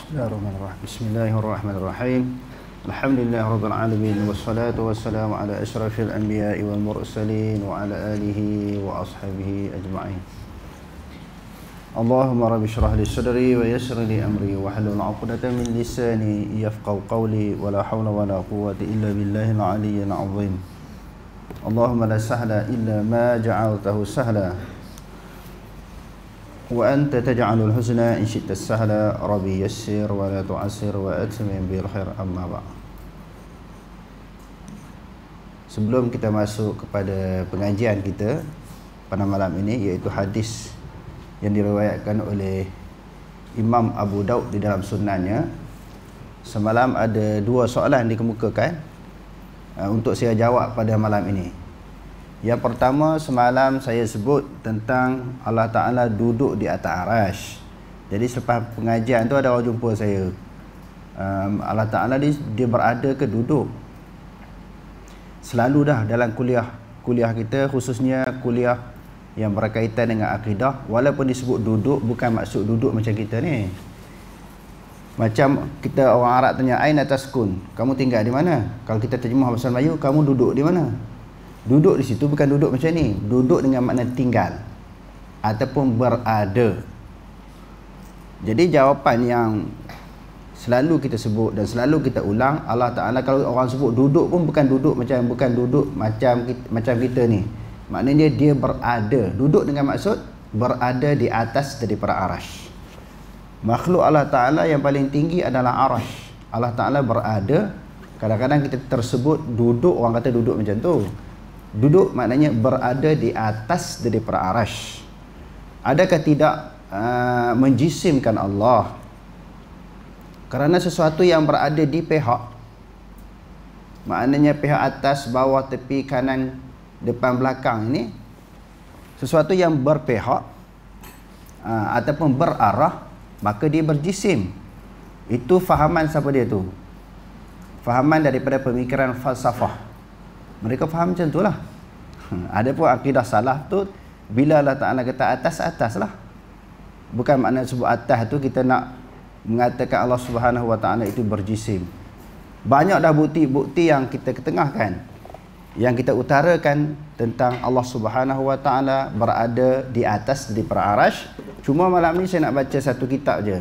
Bismillahirrahmanirrahim. Bismillahirrahmanirrahim. Alhamdulillahirabbil alamin wassalatu wassalamu ala asyrafil anbiya'i wal mursalin wa ala alihi wa ashabihi ajma'in. Allahumma rabbi shrah li sadri wa yassir li amri wa hlul 'uqdatam min lisani yafqahu qawli wa la hawla wa la quwwata illa billahil 'aliyyil 'azim. Allahumma la sahla illa ma ja'altahu sahla wa anta taj'alul husna in syi'ta sahla rabbi yassir wa la tu'assir wa atmim bil khair amma ba'd. Sebelum kita masuk kepada pengajian kita pada malam ini, iaitu hadis yang diriwayatkan oleh Imam Abu Daud di dalam sunannya, semalam ada dua soalan dikemukakan untuk saya jawab pada malam ini. Yang pertama, semalam saya sebut tentang Allah Ta'ala duduk di atas arash. Jadi selepas pengajian tu ada orang jumpa saya, Allah Ta'ala dia berada ke duduk? Selalu dah dalam kuliah kita, khususnya kuliah yang berkaitan dengan akidah, walaupun disebut duduk, bukan maksud duduk macam kita ni. Macam kita orang Arab tanya, aina taskun? Kamu tinggal di mana? Kalau kita terjemah bahasa Melayu, kamu duduk di mana? Duduk di situ bukan duduk macam ni. Duduk dengan makna tinggal ataupun berada. Jadi jawapan yang selalu kita sebut dan selalu kita ulang, Allah Ta'ala kalau orang sebut duduk pun bukan duduk macam kita ni. Maknanya dia berada. Duduk dengan maksud berada di atas daripada arash. Makhluk Allah Ta'ala yang paling tinggi adalah arash. Allah Ta'ala berada. Kadang-kadang kita tersebut duduk, orang kata duduk macam tu. Duduk maknanya berada di atas daripada arash. Adakah tidak menjisimkan Allah? Kerana sesuatu yang berada di pihak, maknanya pihak atas, bawah, tepi, kanan, depan, belakang ini, sesuatu yang berpihak ataupun berarah, maka dia berjisim. Itu fahaman siapa dia tu? Fahaman daripada pemikiran falsafah. Mereka faham macam tu lah. Ada pun akidah salah tu, bila Allah Ta'ala kata atas lah. Bukan makna sebut atas tu kita nak mengatakan Allah Subhanahu Wa Ta'ala itu berjisim. Banyak dah bukti-bukti yang kita ketengahkan, yang kita utarakan tentang Allah Subhanahu Wa Ta'ala berada di atas di arash. Cuma malam ni saya nak baca satu kitab je.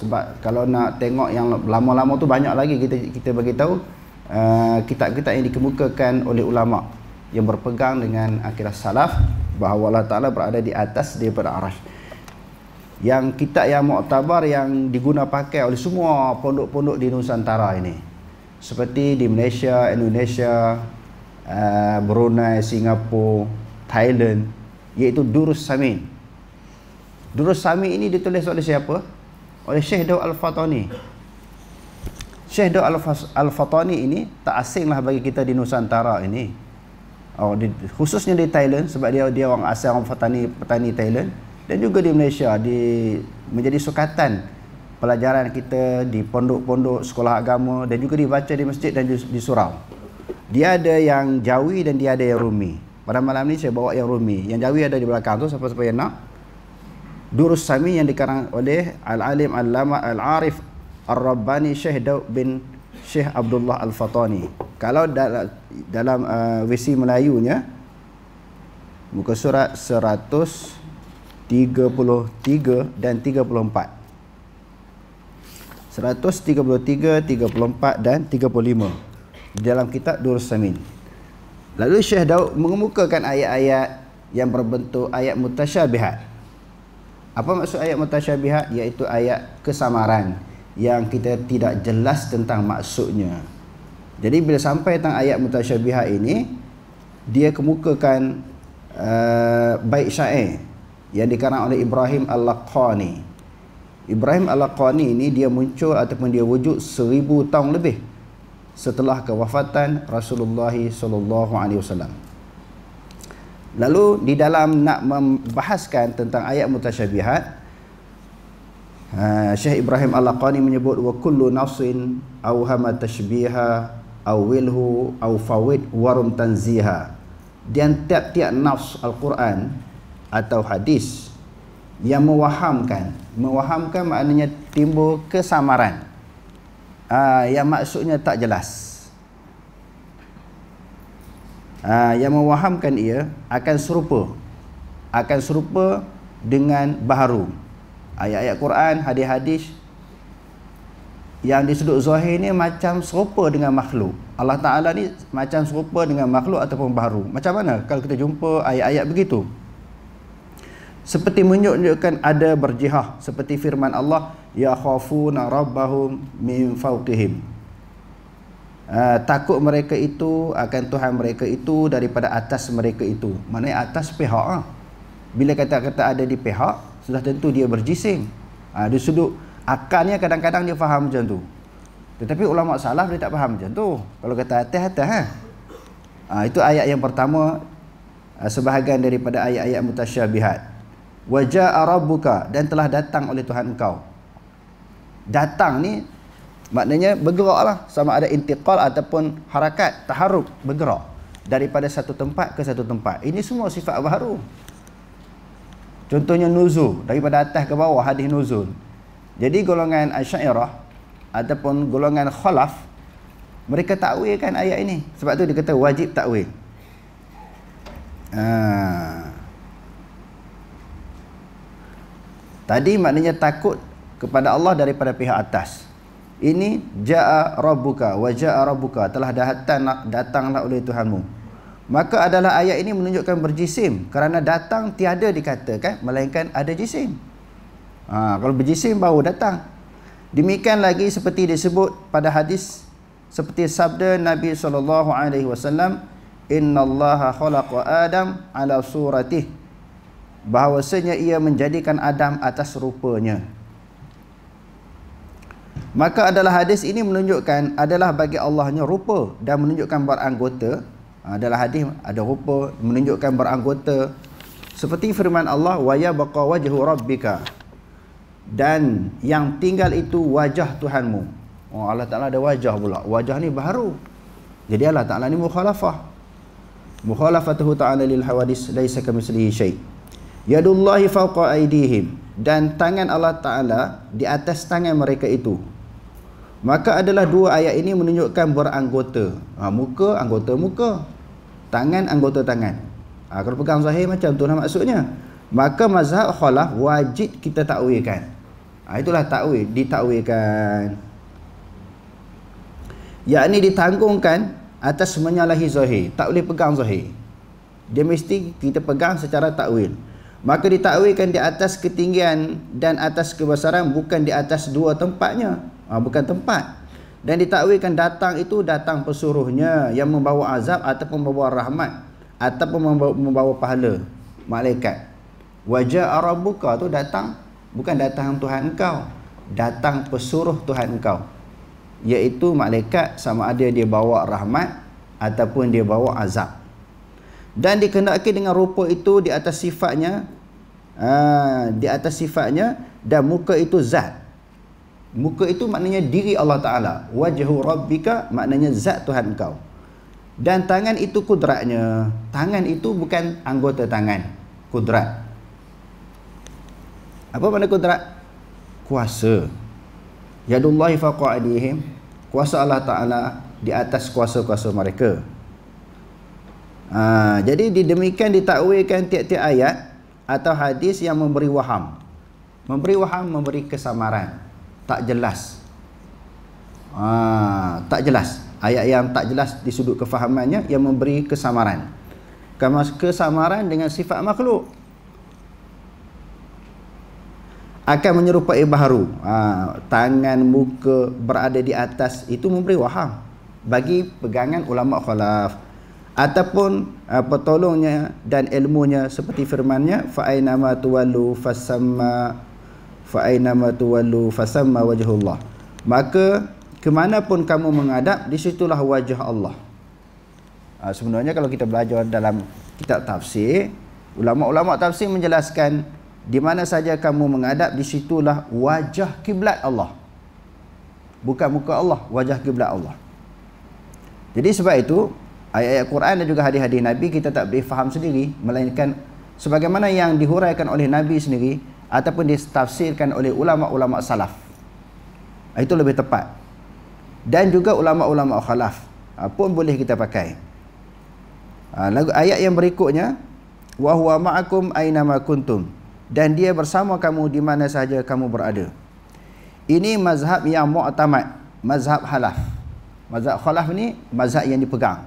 Sebab kalau nak tengok yang lama-lama tu banyak lagi kita bagi tahu kitab-kitab yang dikemukakan oleh ulama yang berpegang dengan akidah salaf bahawa Allah Ta'ala berada di atas daripada arash. Yang kitab yang muktabar yang diguna pakai oleh semua pondok-pondok di Nusantara ini, seperti di Malaysia, Indonesia, Brunei, Singapura, Thailand, iaitu Durus Samin. Durus Samin ini ditulis oleh siapa? Oleh Syekh Daud Al-Fatani. Syekh Daud Al-Fatani ini tak asing lah bagi kita di Nusantara ini, khususnya di Thailand, sebab dia orang asal, orang petani Thailand, dan juga di Malaysia, menjadi sukatan pelajaran kita di pondok-pondok sekolah agama, dan juga dibaca di masjid dan di surau. Dia ada yang Jawi dan dia ada yang Rumi. Pada malam ni saya bawa yang Rumi. Yang Jawi ada di belakang tu, siapa-siapa yang nak. Durus Sami yang dikarang oleh Al-Alim Al-Lama Al-Arif Ar-Rabbani Syekh Daud bin Syekh Abdullah Al-Fatani. Kalau dalam versi Melayunya, muka surat 133 dan 34. 133, 34 dan 35 dalam kitab Durus Samin. Lalu Syekh Daud mengemukakan ayat-ayat yang berbentuk ayat mutasyabihat. Apa maksud ayat mutasyabihat? Iaitu ayat kesamaran yang kita tidak jelas tentang maksudnya. Jadi bila sampai tentang ayat mutasyabihat ini, dia kemukakan bait syair yang dikarang oleh Ibrahim Al-Laqani. Ibrahim Al-Laqani ini dia muncul ataupun dia wujud 1000 tahun lebih setelah kewafatan Rasulullah SAW. Lalu di dalam nak membahaskan tentang ayat mutasyabihat, Syekh Ibrahim Al-Laqani menyebut wa kullu nasin awhama tashbiha awilhu aw fawid warum tanziha. Dan tiap-tiap nafs Al-Quran atau hadis yang mewahamkan maknanya timbul kesamaran, yang maksudnya tak jelas. Yang mewahamkan ia akan serupa dengan baharu. Ayat-ayat Quran, hadis-hadis yang di sudut zahir ni macam serupa dengan makhluk. Allah Ta'ala ni macam serupa dengan makhluk ataupun baharu. Macam mana kalau kita jumpa ayat-ayat begitu? Seperti menunjukkan ada berjihad, seperti firman Allah, ya khafuna rabbahum min fawqihim. Takut mereka itu akan Tuhan mereka itu daripada atas mereka itu. Maknanya atas pihak. Bila kata-kata ada di pihak, sudah tentu dia berjisim. Di sudut akalnya kadang-kadang dia faham macam tu, tetapi ulama salaf dia tak faham macam tu. Kalau kata atas itu ayat yang pertama, sebahagian daripada ayat-ayat mutasyabihat. Wa jaa rabbuka, dan telah datang oleh Tuhan engkau. Datang ni maknanya bergerak lah, sama ada intiqal ataupun harakat, taharuk, bergerak daripada satu tempat ke satu tempat. Ini semua sifat baharu. Contohnya nuzul, daripada atas ke bawah, hadis nuzul. Jadi golongan Asy'ariyah ataupun golongan Khalaf, mereka takwilkan ayat ini. Sebab tu dia kata wajib takwil. Tadi maknanya takut kepada Allah daripada pihak atas. Ini jaa rabbuka wa jaa rabbuka, telah datanglah oleh Tuhanmu. Maka adalah ayat ini menunjukkan berjisim, kerana datang tiada dikatakan melainkan ada jisim. Kalau berjisim baru datang. Demikian lagi seperti disebut pada hadis, seperti sabda Nabi SAW, innallaha khalaqa Adam ala suratih, bahawasanya ia menjadikan Adam atas rupanya. Maka adalah hadis ini menunjukkan adalah bagi Allahnya rupa dan menunjukkan beranggota. Dalam hadis ada rupa menunjukkan beranggota, seperti firman Allah, wa yabqa wajhu rabbika, dan yang tinggal itu wajah Tuhanmu. Allah Ta'ala ada wajah pula. Wajah ni baharu. Jadi Allah Ta'ala ni mukhalafatuhu ta'ala lil hawadis laisa kamitslihi syai'. Yadullahi fawqa aydihim, dan tangan Allah Ta'ala di atas tangan mereka itu. Maka adalah dua ayat ini menunjukkan beranggota. Muka, anggota muka. Tangan, anggota tangan. Kalau pegang zahir macam tu lah maksudnya. Maka mazhab khalaf wajib kita takwilkan. Itulah takwil, ditakwilkan. Yakni ditanggungkan atas menyalahi zahir. Tak boleh pegang zahir. Dia mesti kita pegang secara takwil. Maka ditakwilkan di atas ketinggian dan atas kebesaran, bukan di atas dua tempatnya. Bukan tempat. Dan ditakwilkan datang itu datang pesuruhnya yang membawa azab ataupun membawa rahmat ataupun membawa pahala, malaikat. Wajah rabbuka tu datang, bukan datang Tuhan engkau, datang pesuruh Tuhan engkau, iaitu malaikat, sama ada dia bawa rahmat ataupun dia bawa azab. Dan dikehendaki dengan rupa itu di atas sifatnya, dan muka itu zat. Muka itu maknanya diri Allah Ta'ala. Wajhu rabbika maknanya zat Tuhan engkau. Dan tangan itu kudratnya. Tangan itu bukan anggota tangan. Kudrat. Apa makna kudrat? Kuasa. Yadullahi fawqa aydihim. Kuasa Allah Ta'ala di atas kuasa-kuasa mereka. Jadi demikian ditakwilkan tiap-tiap ayat atau hadis yang memberi waham. Memberi waham, memberi kesamaran. Tak jelas. Tak jelas. Ayat yang tak jelas di sudut kefahamannya, yang memberi kesamaran. Kesamaran dengan sifat makhluk. Akan menyerupai baharu. Tangan, muka berada di atas, itu memberi waham bagi pegangan ulama khalaf. Ataupun petolongnya dan ilmunya, seperti firmannya, fa'ainama tuwallu fasamma wajhullah. Maka kemanapun kamu menghadap, disitulah wajah Allah. Sebenarnya kalau kita belajar dalam kitab tafsir, ulama-ulama tafsir menjelaskan, di mana saja kamu menghadap, disitulah wajah kiblat Allah. Bukan muka Allah, wajah kiblat Allah. Jadi sebab itu ayat-ayat Quran dan juga hadis-hadis Nabi kita tak boleh faham sendiri, melainkan sebagaimana yang dihuraikan oleh Nabi sendiri ataupun ditafsirkan oleh ulama-ulama salaf. Itu lebih tepat. Dan juga ulama-ulama khalaf pun boleh kita pakai. Ayat yang berikutnya, wa huwa ma'akum aina ma kuntum, dan dia bersama kamu di mana sahaja kamu berada. Ini mazhab yang mu'tamad, mazhab halaf. Mazhab khalaf ni mazhab yang dipegang.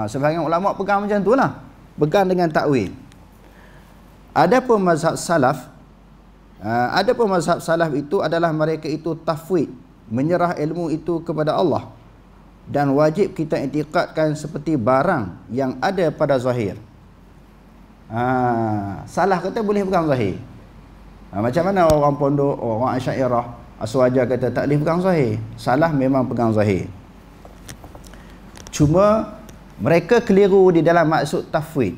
Sebahagian ulama pegang macam tu lah, pegang dengan takwil. Adapun mazhab salaf, itu adalah mereka itu tafwid, menyerah ilmu itu kepada Allah, dan wajib kita i'tiqadkan seperti barang yang ada pada zahir. Salah kata boleh pegang zahir. Macam mana orang pondok, orang Asy'ariyah, Aswaja kata tak boleh pegang zahir. Salah memang pegang zahir. Cuma mereka keliru di dalam maksud tafwid.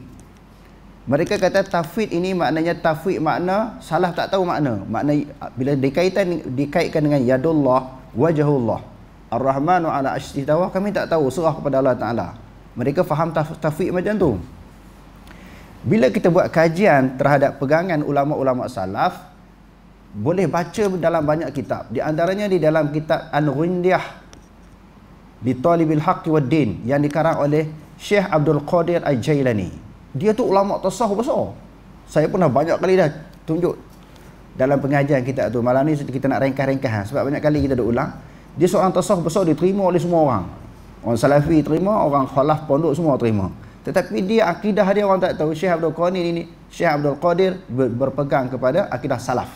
Mereka kata tafwid ini maknanya tafwid makna salah tak tahu makna. Makna bila dikaitkan dengan yadullah, wajhullah, ar-rahmanu ala arsyis istawa, kami tak tahu, serah kepada Allah Taala. Mereka faham tafwid macam tu. Bila kita buat kajian terhadap pegangan ulama-ulama salaf, boleh baca dalam banyak kitab. Di antaranya di dalam kitab Al-Ghindiyah di Talibil Haqqi wad Din yang dikarang oleh Syekh Abdul Qadir Al-Jailani. Dia tu ulama tasawuf besar. Saya pernah banyak kali dah tunjuk dalam pengajian kita tu. Malam ni kita nak ringkas-ringkas sebab banyak kali kita dah ulang. Dia seorang tasawuf besar, diterima oleh semua orang. Orang Salafi terima, orang Khalaf pondok semua terima. Tetapi dia akidah dia orang tak tahu. Syekh Abdul Qadir ini, Syekh Abdul Qadir berpegang kepada akidah salaf.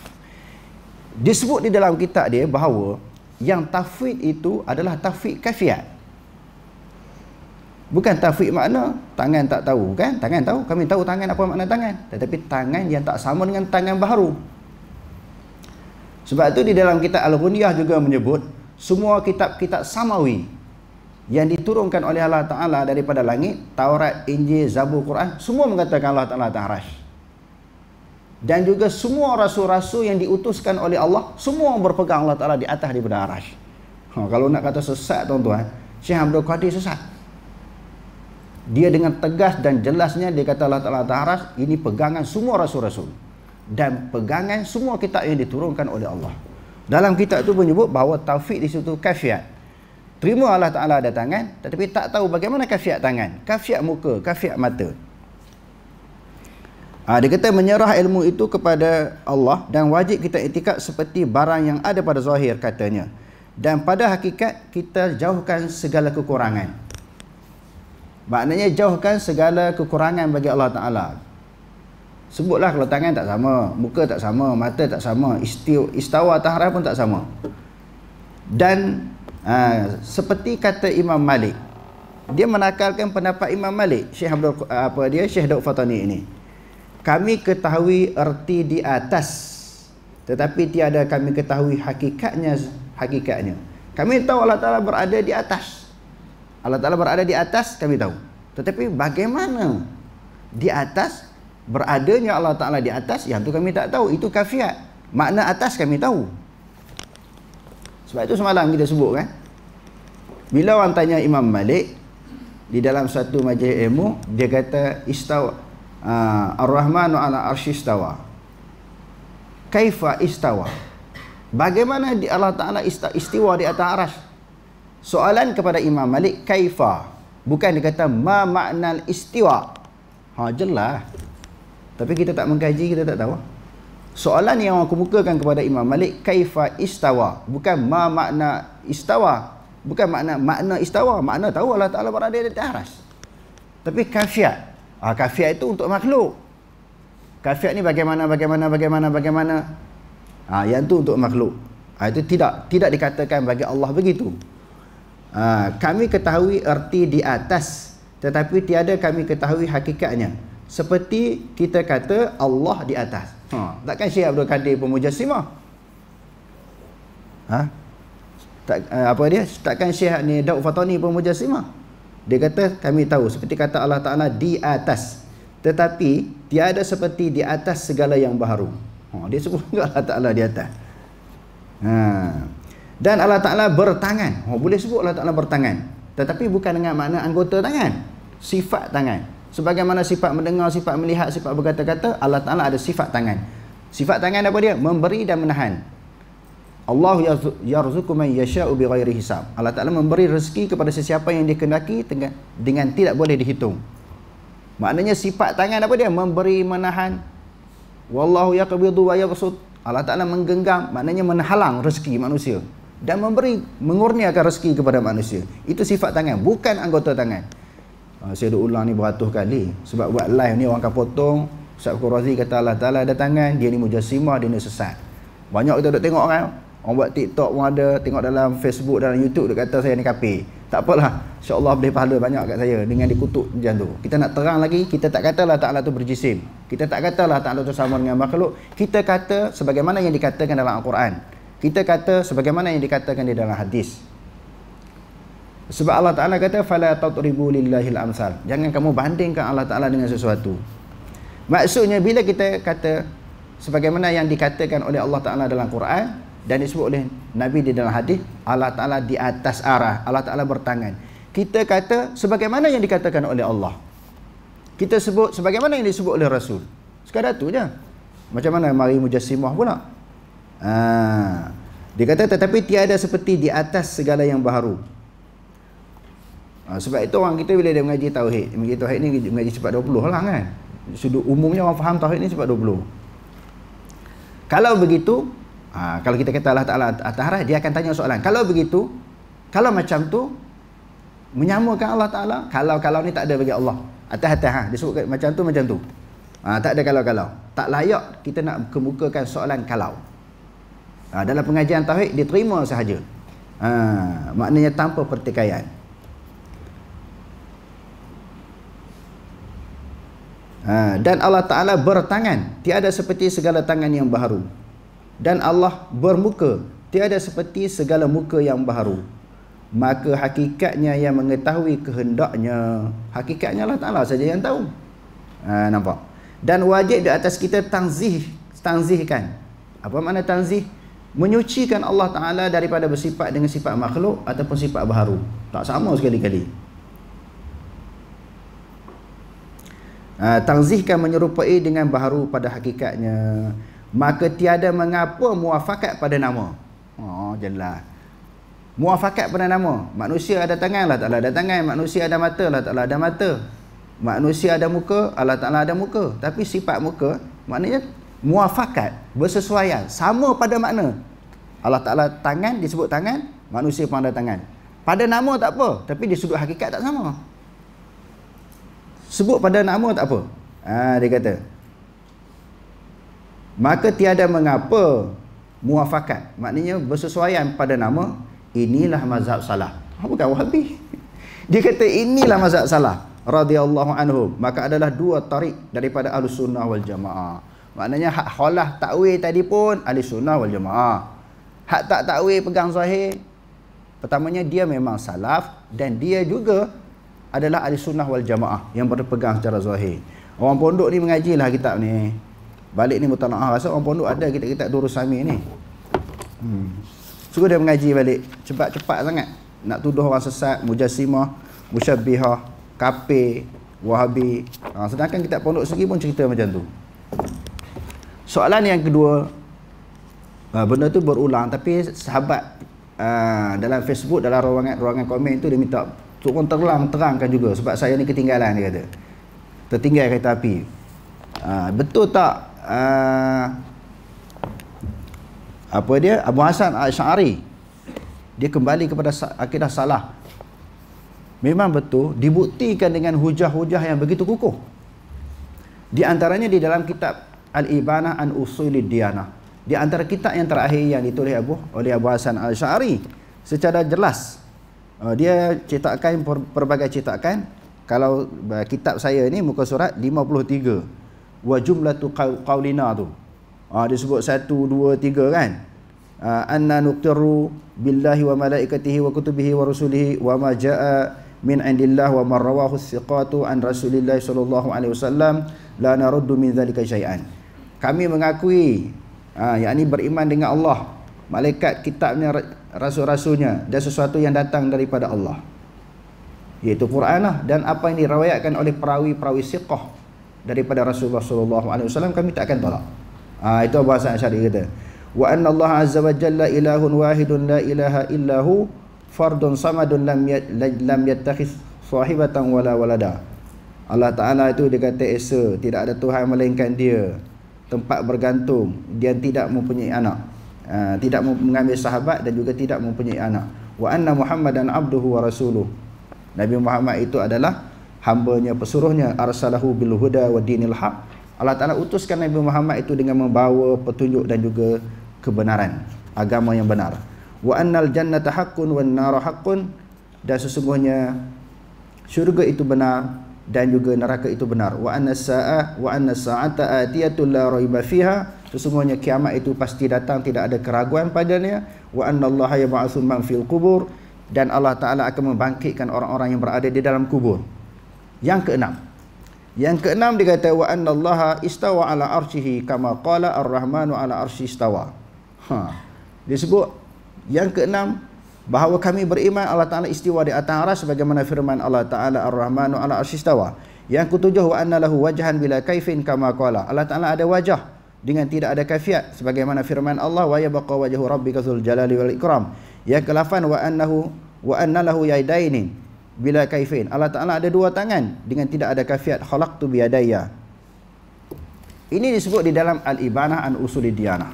Disebut di dalam kitab dia bahawa yang tafwid itu adalah tafwid kafiat. Bukan tafwid makna tangan tak tahu, kan? Tangan tahu, kami tahu tangan apa makna tangan. Tetapi tangan yang tak sama dengan tangan baharu. Sebab itu di dalam kitab Al-Ghuniyah juga menyebut semua kitab-kitab samawi yang diturunkan oleh Allah Ta'ala daripada langit, Taurat, Injil, Zabur, Quran, semua mengatakan Allah Ta'ala atas arasy. Dan juga semua rasul-rasul yang diutuskan oleh Allah, semua berpegang Allah Ta'ala di atas daripada arasy. Kalau nak kata sesat tuan-tuan, Syekh Abdul Qadir sesat. Dia dengan tegas dan jelasnya dia kata Allah Ta'ala atas arasy, ini pegangan semua rasul-rasul dan pegangan semua kitab yang diturunkan oleh Allah. Dalam kitab itu menyebut bahawa tauhid di situ kafiat. Terima Allah Ta'ala ada tangan, tetapi tak tahu bagaimana kafiat tangan, kafiat muka, kafiat mata. Dia kata menyerah ilmu itu kepada Allah dan wajib kita i'tikad seperti barang yang ada pada zahir katanya. Dan pada hakikat kita jauhkan segala kekurangan. Maknanya jauhkan segala kekurangan bagi Allah Ta'ala. Sebutlah kalau tangan tak sama, muka tak sama, mata tak sama, istawa atas arasy pun tak sama. Dan seperti kata Imam Malik, dia menakalkan pendapat Imam Malik, Syekh Daud Fatani ini. Kami ketahui erti di atas, tetapi tiada kami ketahui hakikatnya. Kami tahu Allah Ta'ala berada di atas. Allah Ta'ala berada di atas, kami tahu. Tetapi bagaimana di atas, beradanya Allah Ta'ala di atas, yang tu kami tak tahu. Itu kafiat. Makna atas kami tahu. Sebab itu semalam kita sebut kan, bila orang tanya Imam Malik di dalam satu majlis ilmu, dia kata istawa Ar-Rahmanu ala arsy istawa. Kaifa istawa? Bagaimana Allah Ta'ala istiwa di atas arasy? Soalan kepada Imam Malik, kaifa? Bukan dia kata ma maknal istiwa. Jelas. Tapi kita tak mengkaji, kita tak tahu. Soalan yang aku kemukakan kepada Imam Malik, kaifa istawa? Bukan ma makna istawa. Bukan makna istawa. Makna tahu Allah Ta'ala berada di atas arasy. Tapi kafiat. Kafiat itu untuk makhluk. Kafiat ni bagaimana. Yang tu untuk makhluk. Itu tidak dikatakan bagi Allah begitu. Kami ketahui erti di atas, tetapi tiada kami ketahui hakikatnya. Seperti kita kata Allah di atas. Takkan Syekh Abdul Qadir Pemujassimah? Takkan Syekh ni Daud Fatani Pemujassimah? Dia kata kami tahu seperti kata Allah Ta'ala di atas, tetapi tiada seperti di atas segala yang baharu. Dia sebut juga Allah Ta'ala di atas. Dan Allah Ta'ala bertangan. Boleh sebut Allah Ta'ala bertangan, tetapi bukan dengan makna anggota tangan, sifat tangan. Sebagaimana sifat mendengar, sifat melihat, sifat berkata-kata, Allah Ta'ala ada sifat tangan. Sifat tangan apa dia? Memberi dan menahan. Allah yarzuqu man yasha'u bighairi hisab. Allah Taala memberi rezeki kepada sesiapa yang dikehendaki dengan tidak boleh dihitung. Maknanya sifat tangan apa dia? Memberi, menahan. Wallahu yaqbidu wa yabsut. Allah Taala menggenggam, maknanya menghalang rezeki manusia dan memberi, mengurniakan rezeki kepada manusia. Itu sifat tangan, bukan anggota tangan. Saya dah ulang ni beratus kali sebab buat live ni orang akan potong. Ustaz Qurazi kata Allah Taala ada tangan, dia ni mujassimah, dia ni sesat. Banyak kita duk tengok orang buat TikTok pun ada, tengok dalam Facebook, dalam YouTube dia kata saya ni kafir. Tak apalah, insya-Allah boleh pahala banyak kat saya dengan dikutuk macam tu. Kita nak terang lagi, kita tak katalah Ta'ala tu berjisim. Kita tak katalah Ta'ala tu sama dengan makhluk. Kita kata sebagaimana yang dikatakan dalam Al-Quran. Kita kata sebagaimana yang dikatakan di dalam hadis. Sebab Allah Ta'ala kata fala tatribu lillahil amsal. Jangan kamu bandingkan Allah Ta'ala dengan sesuatu. Maksudnya bila kita kata sebagaimana yang dikatakan oleh Allah Ta'ala dalam Quran dan disebut oleh Nabi di dalam hadis, Allah Ta'ala di atas arah, Allah Ta'ala bertangan. Kita kata sebagaimana yang dikatakan oleh Allah. Kita sebut sebagaimana yang disebut oleh Rasul. Sekadar tu je. Macam mana mari mujassimah pula? Dia kata tetapi tiada seperti di atas segala yang baharu. Sebab itu orang kita bila dia mengaji tauhid ni mengaji cepat 20 lah kan. Sudut umumnya orang faham tauhid ni cepat 20. Kalau begitu, kalau kita kata Allah Ta'ala atas arah, dia akan tanya soalan. Kalau begitu, kalau macam tu, menyamakan Allah Ta'ala, kalau ni tak ada bagi Allah. Atas-atas, dia sebut macam tu. Tak ada kalau-kalau. Tak layak kita nak kemukakan soalan kalau. Dalam pengajian tauhid, dia terima sahaja. Maknanya tanpa pertikaian. Dan Allah Ta'ala bertangan, tiada seperti segala tangan yang baharu. Dan Allah bermuka, tiada seperti segala muka yang baharu. Maka hakikatnya yang mengetahui kehendaknya, hakikatnya Allah Ta'ala saja yang tahu. Nampak? Dan wajib di atas kita tanzihkan. Apa makna tanzih? Menyucikan Allah Ta'ala daripada bersifat dengan sifat makhluk ataupun sifat baharu. Tak sama sekali-kali. Tanzihkan menyerupai dengan baharu pada hakikatnya. Maka tiada mengapa muafakat pada nama. Jelas. Muafakat pada nama. Manusia ada tangan, Allah Ta'ala ada tangan. Manusia ada mata, Allah Ta'ala ada mata. Manusia ada muka, Allah Ta'ala ada muka. Tapi sifat muka, maknanya muafakat, bersesuaian, sama pada makna. Allah Ta'ala tangan, disebut tangan, manusia pun ada tangan. Pada nama tak apa, tapi di sudut hakikat tak sama. Sebut pada nama tak apa. Dia kata, maka tiada mengapa muafakat, maknanya bersesuaian pada nama. Inilah mazhab salah. Bukan Wahabi. Dia kata inilah mazhab salah radhiyallahu anhum. Maka adalah dua tarik daripada Ahlus Sunnah wal Jamaah. Maknanya hak kholah takwil tadi pun Ahlus Sunnah wal Jamaah. Hak tak takwil pegang zahir, pertamanya dia memang salaf dan dia juga adalah Ahlus Sunnah wal Jamaah yang berpegang secara zahir. Orang pondok ni mengajilah kitab ni. Balik ni mutalaah, rasa orang pondok ada kitab-kitab Durus Sami ni. Suruh dia mengaji balik. Cepat-cepat sangat nak tuduh orang sesat, mujassimah, musyabbihah, kafir, Wahabi. Sedangkan kitab pondok sendiri pun cerita macam tu. Soalan yang kedua, benda tu berulang tapi sahabat dalam Facebook, dalam ruangan komen tu dia minta turun terangkan juga sebab saya ni ketinggalan, dia kata. Tertinggal kereta api. Betul tak apa dia, Abu Hasan Al-Asy'ari dia kembali kepada akidah salah? Memang betul, dibuktikan dengan hujah-hujah yang begitu kukuh. Di antaranya di dalam kitab Al-Ibanah an Usulid Diyanah. Di antara kitab yang terakhir yang ditulis oleh Abu Hasan Al-Asy'ari secara jelas, dia cetakan pelbagai cetakan. Kalau kitab saya ni muka surat 53, wa jumlatu qaulina tu. Dia sebut 1, 2, 3 kan. Anna nuqirru billahi wa malaikatihi wa kutubihi wa rusulihi wa ma jaa min indillah wa ma rawahu thiqatu an Rasulillah sallallahu alaihi wasallam la naruddu min dzalika syai'an. Kami mengakui yakni beriman dengan Allah, malaikat, kitabnya, rasul-rasulnya dan sesuatu yang datang daripada Allah, iaitu Quran lah, dan apa yang diriwayatkan oleh perawi-perawi siqah daripada Rasulullah sallallahu alaihi wasallam kami tak akan tolak. Itu Abu Hasan Asy'ari kata. Wa anna Allah azza wa jalla ilahun wahidun la ilaha illahu fardun samadun lam yattakhidh sahibatan wala walada. Allah Ta'ala itu dia kata esa, tidak ada Tuhan melainkan dia, tempat bergantung, dia tidak mempunyai anak, tidak mengambil sahabat dan juga tidak mempunyai anak. Wa anna Muhammadan abduhu wa rasuluh. Nabi Muhammad itu adalah hambanya, pesuruhnya. Arsalahu bil huda wa dinil haq. Allah Ta'ala utuskan Nabi Muhammad itu dengan membawa petunjuk dan juga kebenaran, agama yang benar. Wa annal jannata haqqun wan nar haqqun, dan sesungguhnya syurga itu benar dan juga neraka itu benar. Wa anna sa'ata atiyatun la raiba fiha, sesungguhnya kiamat itu pasti datang, tidak ada keraguan padanya. Wa anna Allaha yab'atsu man fil qubur, dan Allah Ta'ala akan membangkitkan orang-orang yang berada di dalam kubur. Yang keenam dia kata wa anna Allaha istawa ala arsyihi kama qala ar-rahmanu ala arsy istawa. Dia sebut yang keenam bahawa kami beriman Allah Ta'ala istiwa di atas arsy sebagaimana firman Allah Ta'ala ar-rahmanu ala arsy istawa. Yang ketujuh wa anna lahu wajhan bila kaifin kama qala, Allah Ta'ala ada wajah dengan tidak ada kaifiat sebagaimana firman Allah wa yabqa wajhu rabbika dzul jalali wal ikram. Yang ke-8 wa anna lahu yadaini bila kaifin, Allah Ta'ala ada dua tangan dengan tidak ada kaifiat. Khalaqtu bi yadayya. Ini disebut di dalam Al-Ibanah an Usulid Diyanah.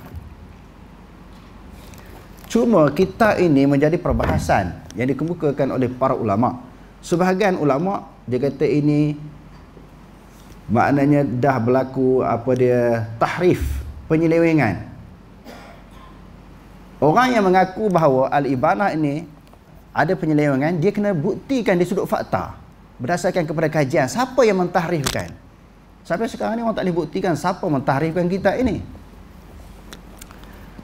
Cuma kita ini menjadi perbahasan yang dikemukakan oleh para ulama. Sebahagian ulama dia kata ini maknanya dah berlaku tahrif, penyelewengan. Orang yang mengaku bahawa Al-Ibanah ini ada penyelewengan, dia kena buktikan di sudut fakta berdasarkan kepada kajian siapa yang mentahrifkan. Sampai sekarang ni orang tak boleh buktikan siapa mentahrifkan kita ini.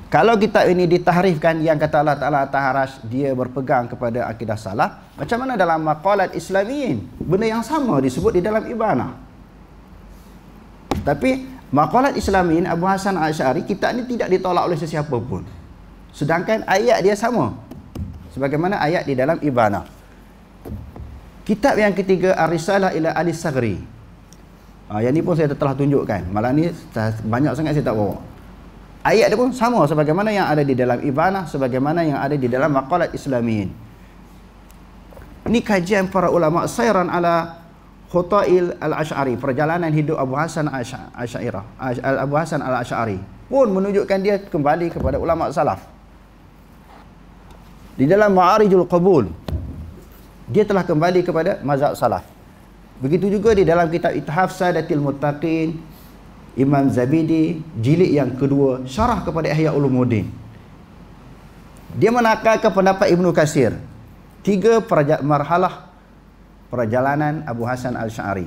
Kalau kita ini ditahrifkan, yang kata Allah Ta'ala atas arasy dia berpegang kepada akidah salaf, macam mana dalam maqalat Islamiyin benda yang sama disebut di dalam Ibanah. Tapi maqalat Islamiyin Abu Hasan Asy'ari kita ni tidak ditolak oleh sesiapa pun, sedangkan ayat dia sama sebagaimana ayat di dalam Ibanah. Kitab yang ketiga Ar-Risalah ila Al-Saghri. Yang ni pun saya telah tunjukkan. Malah ni banyak sangat saya tak bawa. Ayat dia pun sama sebagaimana yang ada di dalam Ibanah, sebagaimana yang ada di dalam maqalat Islamiyin. Ini kajian para ulama Sayran ala Khutail Al-Asy'ari, perjalanan hidup Abu Hasan Abu Hasan Al-Asy'ari pun menunjukkan dia kembali kepada ulama salaf. Di dalam Ma'arijul Qabul dia telah kembali kepada mazhab salaf. Begitu juga di dalam kitab Ithaf Sadatil Muttaqin Imam Zabidi jilid yang kedua, syarah kepada Ihya Ulumuddin. Dia menakalkan pendapat Ibnu Katsir, 3 marhalah perjalanan Abu Hasan Al-Asy'ari.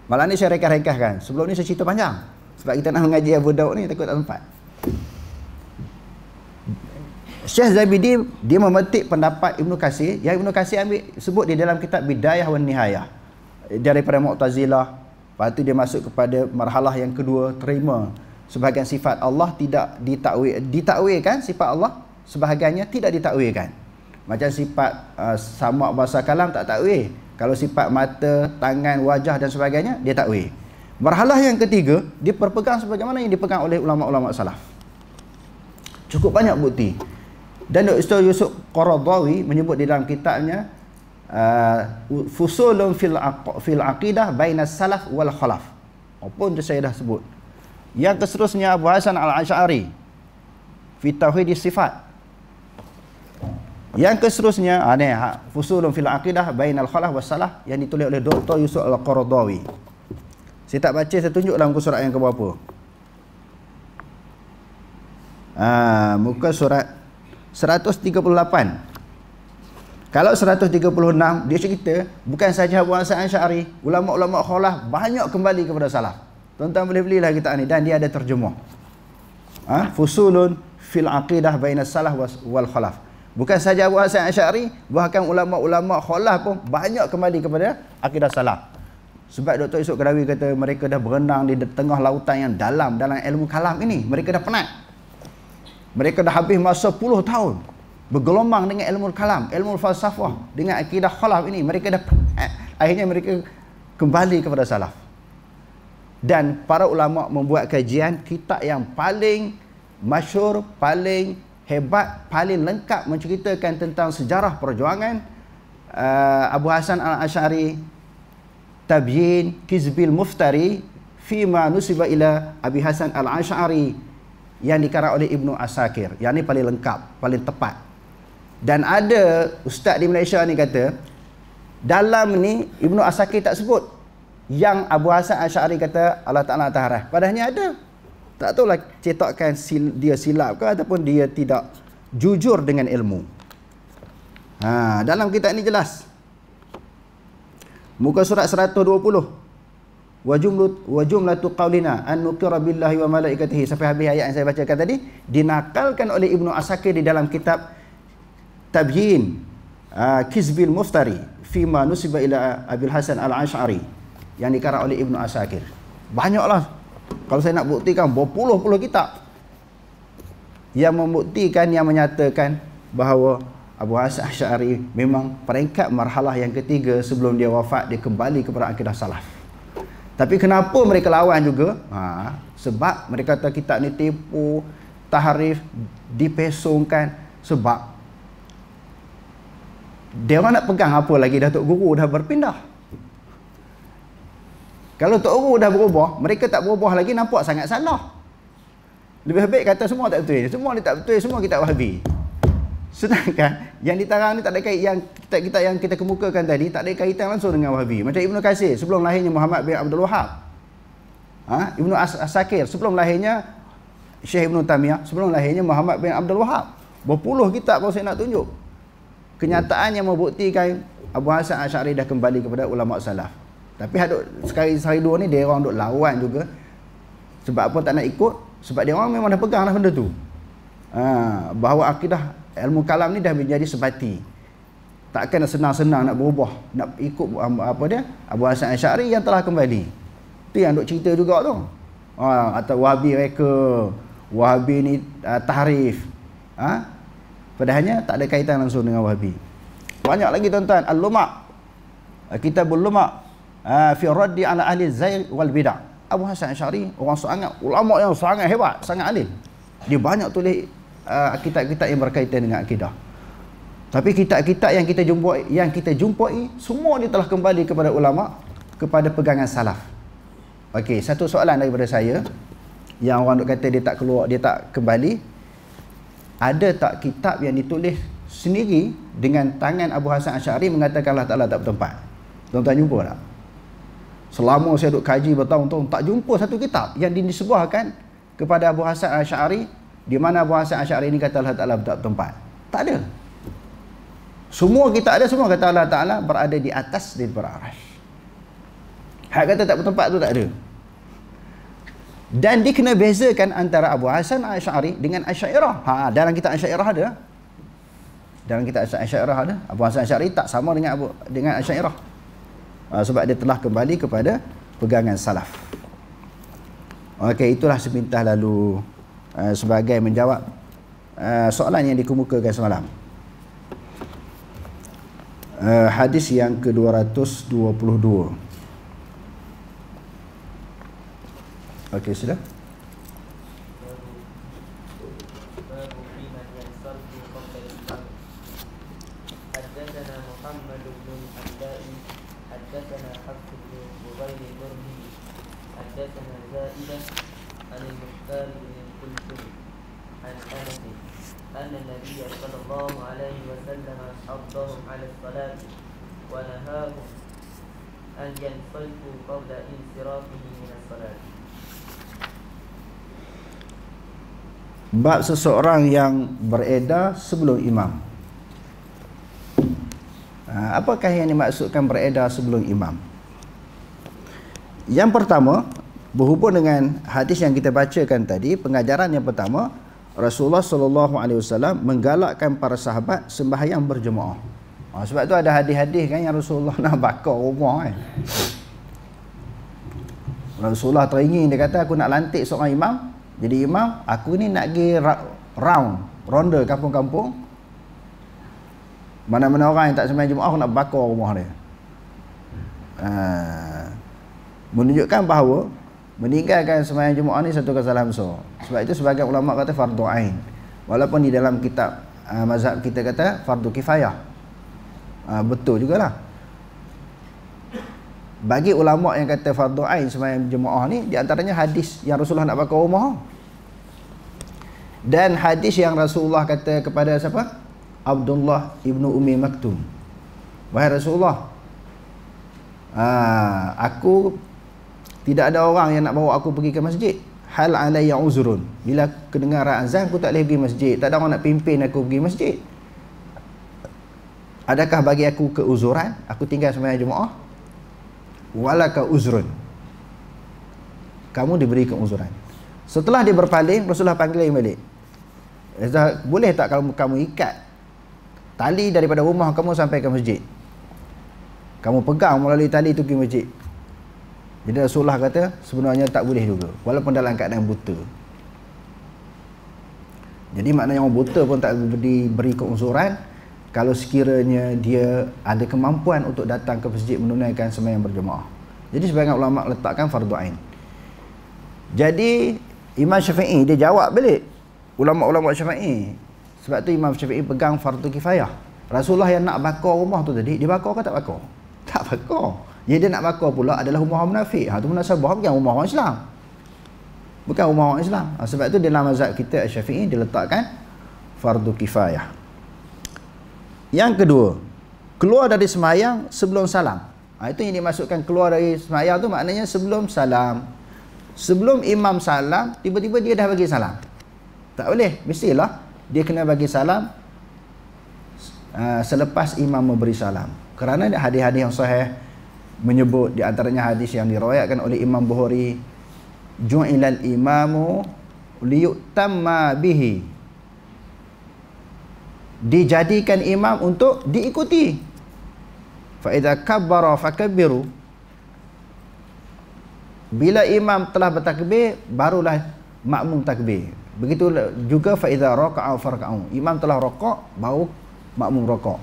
Malah ni saya rekah-rekahkan. Sebelum ni saya cerita panjang sebab kita nak mengaji Abu Daud ni takut tak sempat. Syekh Zabidi dia memetik pendapat Ibnu Katsir yang Ibnu Katsir ambil sebut di dalam kitab Bidayah wan Nihayah daripada Mu'tazilah. Lepas tu dia masuk kepada marhalah yang kedua, terima sebahagian sifat Allah tidak ditakwilkan, sifat Allah sebahagiannya tidak ditakwilkan. Macam sifat sama' bahasa kalam tak takwil. Kalau sifat mata, tangan, wajah dan sebagainya dia takwil. Marhalah yang ketiga dia berpegang sebagaimana yang dipegang oleh ulama-ulama salaf. Cukup banyak bukti. Dan Ustaz Yusuf Qaradawi menyebut di dalam kitabnya fusulun fil aqidah bainas salaf wal khalaf. Apa yang saya dah sebut. Yang keseterusnya Abu Hasan Al-Asy'ari fi tauhid sifat. Yang keseterusnya fusulun fil aqidah bainal khalaf was salaf yang ditulis oleh Dr. Yusuf Al-Qaradawi. Saya tak baca, saya tunjuk dalam muka surat yang keberapa. Muka surat 138. Kalau 136 dia cerita bukan saja Abu Hasan Asy'ari, ulama-ulama khalaf banyak kembali kepada salaf. Tuan-tuan boleh belilah kitab ni dan dia ada terjemah. Fusulun fil aqidah bainas salaf wal khalaf. Bukan saja Abu Hasan Asy'ari, bahkan ulama-ulama khalaf pun banyak kembali kepada akidah salaf. Sebab Dr. Yusuf Qaradawi kata mereka dah berenang di tengah lautan yang dalam ilmu kalam ini. Mereka dah penat. Mereka dah habis masa 10 tahun bergelombang dengan ilmu kalam, ilmu falsafah, dengan akidah khalaf ini. Mereka dah akhirnya mereka kembali kepada salaf. Dan para ulama membuat kajian, kitab yang paling masyhur, paling hebat, paling lengkap menceritakan tentang sejarah perjuangan Abu Hasan Al-Asy'ari, Tabyin Kizbil Muftari Fima nusiba ila Abi Hasan Al-Asy'ari, yang dikarang oleh Ibnu Asakir. Yang ni paling lengkap, paling tepat. Dan ada ustaz di Malaysia ni kata, dalam ni Ibnu Asakir tak sebut yang Abu Hasan Al-Asy'ari kata Allah Ta'ala atas arah. Padahalnya ada. Tak tahulah cetakkan dia silap ke ataupun dia tidak jujur dengan ilmu. Dalam kitab ni jelas. Muka surat 120. Wa jumlatu qaulina an nuqira billahi wa malaikatihi, sampai habis ayat yang saya bacakan tadi, dinakalkan oleh Ibnu Asakir di dalam kitab Tabyin Kizbil Muftari Fima nusiba ila Abil Hasan Al-Asy'ari, yang dikarang oleh Ibnu Asakir. Banyaklah. Kalau saya nak buktikan, berpuluh-puluh kitab yang membuktikan, yang menyatakan bahawa Abu Hasan Al-Asy'ari memang peringkat marhalah yang ketiga sebelum dia wafat, dia kembali kepada akidah salaf. Tapi kenapa mereka lawan juga? Sebab mereka kata kitab ni tipu, tahrif, dipesongkan. Sebab dia orang nak pegang apa lagi, Datuk Guru dah berpindah. Kalau Tok Guru dah berubah, mereka tak berubah lagi, nampak sangat salah. Lebih baik kata semua tak betul. Semua ni tak betul, semua kitab Wahabi. Sedangkan yang ditarang ni tak ada kaitan, yang kita kemukakan tadi tak ada kaitan langsung dengan Wahabi. Macam Ibnu Katsir sebelum lahirnya Muhammad bin Abdul Wahhab. Ibnu Asakir sebelum lahirnya Syekh Ibnu Taimiyah, sebelum lahirnya Muhammad bin Abdul Wahhab. Berpuluh kitab kalau saya nak tunjuk. Kenyataan yang membuktikan Abu Hasan Al-Asy'ari dah kembali kepada ulama salaf. Tapi sekali dua ni dia orang duk lawan juga. Sebab apa tak nak ikut? Sebab dia orang memang dah pegang dah benda tu. Bahawa akidah ilmu kalam ni dah menjadi sebati. Takkan senang-senang nak berubah, nak ikut apa dia? Abu Hasan Al-Asy'ari yang telah kembali. Tu yang duk cerita juga tu. Atau Wahabi reka, Wahabi ni tahrif. Padahalnya tak ada kaitan langsung dengan Wahabi. Banyak lagi tuan-tuan, Al-Luma', Kitabul Luma' fi raddi ala ahli zaigh wal bid'ah. Abu Hasan Al-Asy'ari orang sangat ulama yang sangat hebat, sangat alim. Dia banyak tulis kitab-kitab yang berkaitan dengan akidah. Tapi kitab-kitab yang kita jumpai semua ni telah kembali kepada ulama, kepada pegangan salaf. Okey, satu soalan daripada saya yang orang duk kata dia tak keluar, dia tak kembali. Ada tak kitab yang ditulis sendiri dengan tangan Abu Hasan Al-Asy'ari mengatakan Allah Ta'ala tak bertempat? Tuan-tuan jumpa tak? Selama saya duk kaji bertahun-tahun tak jumpa satu kitab yang disebuahkan kepada Abu Hasan Al-Asy'ari di mana Abu Hasan Al-Asy'ari ini kata Allah Ta'ala tak bertempat. Tak ada. Semua kita ada, semua kata Allah Ta'ala berada di atas di beraras. Hak kata tak bertempat tu tak ada. Dan dia kena bezakan antara Abu Hasan Al-Asy'ari dengan Asy'ariyah. Dalam kitab Asy'ariyah ada. Dalam kitab Asy'ariyah ada. Abu Hasan Al-Asy'ari tak sama dengan Asy'ariyah. Sebab dia telah kembali kepada pegangan salaf. Okey, itulah sepintas lalu sebagai menjawab soalan yang dikemukakan semalam. Hadis yang ke-222. Okey, sudah. حدثنا محمد بن الحداء حدثنا حفص بن غبير برمي حدثنا زائدة عن المختار بن كلثوم عن أنس أن النبي صلى الله عليه وسلم حضهم على الصلاة ونهاهم أن ينصرفوا قبل انصرافه من الصلاة. Bab seseorang yang beredar sebelum imam. Apakah yang dimaksudkan beredar sebelum imam? Yang pertama, berhubung dengan hadis yang kita bacakan tadi, pengajaran yang pertama, Rasulullah SAW menggalakkan para sahabat sembahyang berjemaah. Sebab tu ada hadis-hadis kan yang Rasulullah nak bakar rumah kan. Rasulullah teringin, dia kata aku nak lantik seorang imam. Jadi imam, aku ni nak pergi ronda kampung-kampung. Mana-mana orang yang tak sembahyang Jumaat, aku nak bakar rumah dia. Menunjukkan bahawa meninggalkan sembahyang Jumaat ni satu kesalahan besar. Sebab itu sebagian ulama kata fardu ain. Walaupun di dalam kitab mazhab kita kata fardu kifayah. Betul jugalah. Bagi ulama yang kata fardu ain sembahyang Jumaat ni, di antaranya hadis yang Rasulullah nak bakar rumah. Dan hadis yang Rasulullah kata kepada siapa? Abdullah ibnu Ummi Maktum. Wahai Rasulullah, aku tidak ada orang yang nak bawa aku pergi ke masjid. Hal alayya uzrun. Bila kedengaran azan aku tak boleh pergi masjid. Tak ada orang nak pimpin aku pergi masjid. Adakah bagi aku keuzuran? Aku tinggal sembahyang Jumaat. Walaka uzrun. Kamu diberi keuzuran. Setelah dia berpaling, Rasulullah panggil dia balik. Boleh tak kalau kamu ikat tali daripada rumah kamu sampai ke masjid? Kamu pegang melalui tali itu pergi masjid. Jadi Rasulullah kata sebenarnya tak boleh juga, walaupun dalam keadaan buta. Jadi maknanya orang buta pun tak diberi keuzuran kalau sekiranya dia ada kemampuan untuk datang ke masjid menunaikan sembahyang berjemaah. Jadi sebagian ulama letakkan fardu ain. Jadi Imam Syafi'i dia jawab balik ulama-ulama Syafi'i. Sebab tu Imam Syafi'i pegang fardu kifayah. Rasulullah yang nak bakar rumah tu tadi, dia bakar ke tak bakar? Tak bakar. Yang dia nak bakar pula adalah rumah orang munafik. Tu munasabah bukan rumah orang Islam. Bukan rumah orang Islam. Sebab tu dalam mazhab kita Syafi'i dia letakkan fardu kifayah. Yang kedua, keluar dari sembahyang sebelum salam. Itu yang dimasukkan keluar dari sembahyang tu maknanya sebelum salam. Sebelum imam salam, tiba-tiba dia dah bagi salam. Tak boleh, mestilah dia kena bagi salam selepas imam memberi salam. Kerana ada hadis-hadis yang sahih menyebut, di antaranya hadis yang diriwayatkan oleh Imam Bukhari, ju'ilal imamu liyutamma bihi. Dijadikan imam untuk diikuti. Fa idza kabbara fakabbiru. Bila imam telah bertakbir, barulah makmum takbir. Begitu juga fa idza raka'a farka'u. Imam telah raka'a, baru makmum raka'a.